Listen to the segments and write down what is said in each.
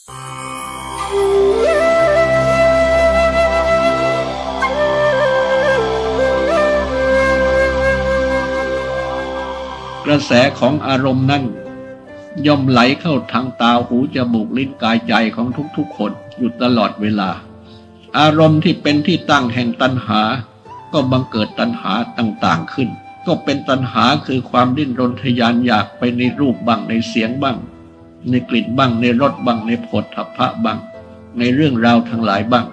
กระแสของอารมณ์นั้นย่อมไหลเข้าทางตาหูจมูกลิ้นกายใจของทุกๆคนอยู่ตลอดเวลาอารมณ์ที่เป็นที่ตั้งแห่งตัณหาก็บังเกิดตัณหาต่างๆขึ้นก็เป็นตัณหาคือความดิ้นรนทะยานอยากไปในรูปบ้างในเสียงบ้างในกลิ่นบ้างในรสบ้างในโผฏฐัพพะบ้างในเรื่องราวทั้งหลายบ้าง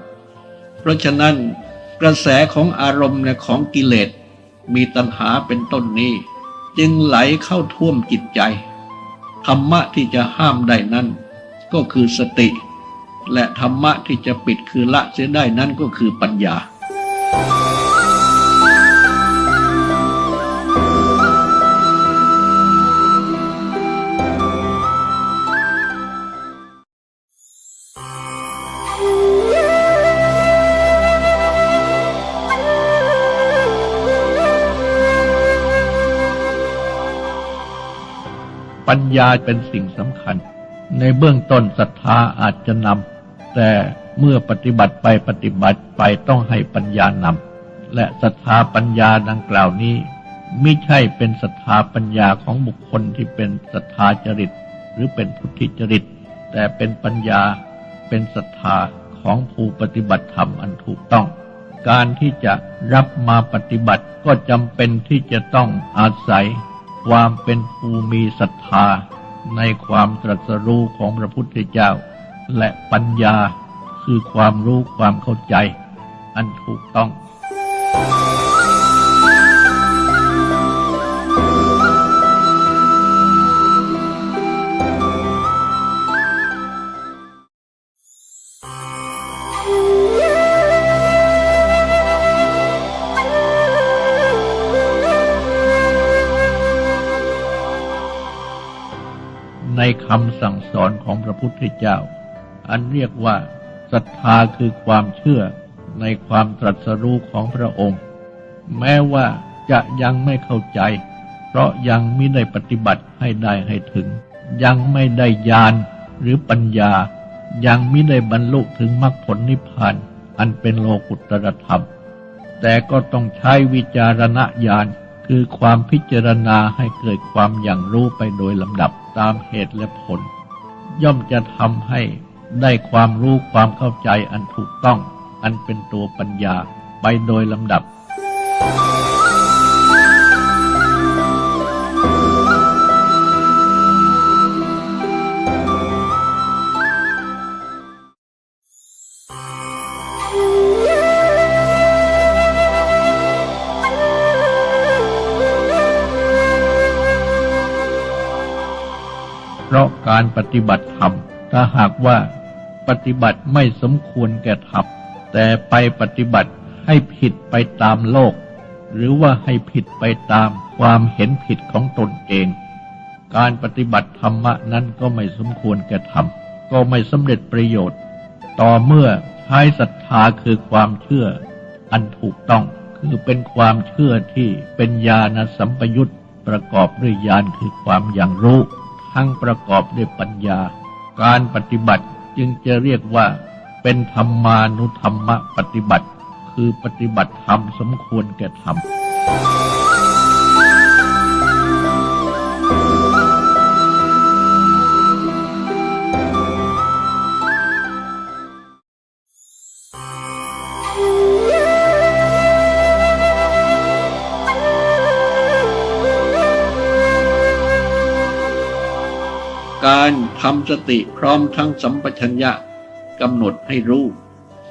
เพราะฉะนั้นกระแสของอารมณ์และของกิเลสมีตัณหาเป็นต้นนี้จึงไหลเข้าท่วมจิตใจธรรมะที่จะห้ามได้นั้นก็คือสติและธรรมะที่จะปิดคือละเสียได้นั้นก็คือปัญญาปัญญาเป็นสิ่งสำคัญในเบื้องต้นศรัทธาอาจจะนำแต่เมื่อปฏิบัติไปต้องให้ปัญญานำและศรัทธาปัญญาดังกล่าวนี้ไม่ใช่เป็นศรัทธาปัญญาของบุคคลที่เป็นศรัทธาจริตหรือเป็นพุทธิจริตแต่เป็นปัญญาเป็นศรัทธาของผู้ปฏิบัติธรรมอันถูกต้องการที่จะรับมาปฏิบัติก็จำเป็นที่จะต้องอาศัยความเป็นผู้มีศรัทธาในความตรัสรู้ของพระพุทธเจ้าและปัญญาคือความรู้ความเข้าใจอันถูกต้องในคำสั่งสอนของพระพุทธเจ้าอันเรียกว่าศรัทธาคือความเชื่อในความตรัสรู้ของพระองค์แม้ว่าจะยังไม่เข้าใจเพราะยังไม่ได้ปฏิบัติให้ได้ให้ถึงยังไม่ได้ญาณหรือปัญญายังไม่ได้บรรลุถึงมรรคผลนิพพานอันเป็นโลกุตตรธรรมแต่ก็ต้องใช้วิจารณญาณคือความพิจารณาให้เกิดความอย่างรู้ไปโดยลำดับตามเหตุและผลย่อมจะทำให้ได้ความรู้ความเข้าใจอันถูกต้องอันเป็นตัวปัญญาไปโดยลำดับเพราะการปฏิบัติธรรมถ้าหากว่าปฏิบัติไม่สมควรแก่ธรรมแต่ไปปฏิบัติให้ผิดไปตามโลกหรือว่าให้ผิดไปตามความเห็นผิดของตนเองการปฏิบัติธรรมะนั้นก็ไม่สมควรแก่ธรรมก็ไม่สำเร็จประโยชน์ต่อเมื่อใช้ศรัทธาคือความเชื่ออันถูกต้องคือเป็นความเชื่อที่เป็นญาณสัมปยุตประกอบด้วยญาณคือความอย่างรู้ทั้งประกอบด้วยปัญญาการปฏิบัติจึงจะเรียกว่าเป็นธรรมานุธรรมปฏิบัติคือปฏิบัติธรรมสมควรแก่ธรรมการทำสติพร้อมทั้งสัมปชัญญะกำหนดให้รู้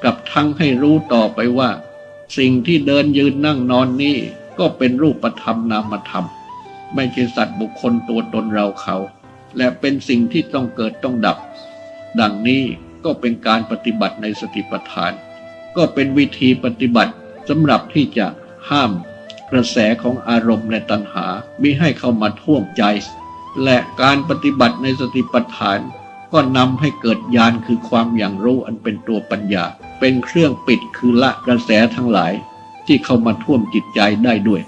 กับทั้งให้รู้ต่อไปว่าสิ่งที่เดินยืนนั่งนอนนี้ก็เป็นรูปธรรมนามธรรมไม่ใช่สัตว์บุคคลตัวตนเราเขาและเป็นสิ่งที่ต้องเกิดต้องดับดังนี้ก็เป็นการปฏิบัติในสติปัฏฐานก็เป็นวิธีปฏิบัติสำหรับที่จะห้ามกระแสของอารมณ์และตัณหามิให้เข้ามาท่วมใจและการปฏิบัติในสติปัฏฐานก็นำให้เกิดญาณคือความอย่างรู้อันเป็นตัวปัญญาเป็นเครื่องปิดคือละกระแสทั้งหลายที่เข้ามาท่วมจิตใจได้ด้วย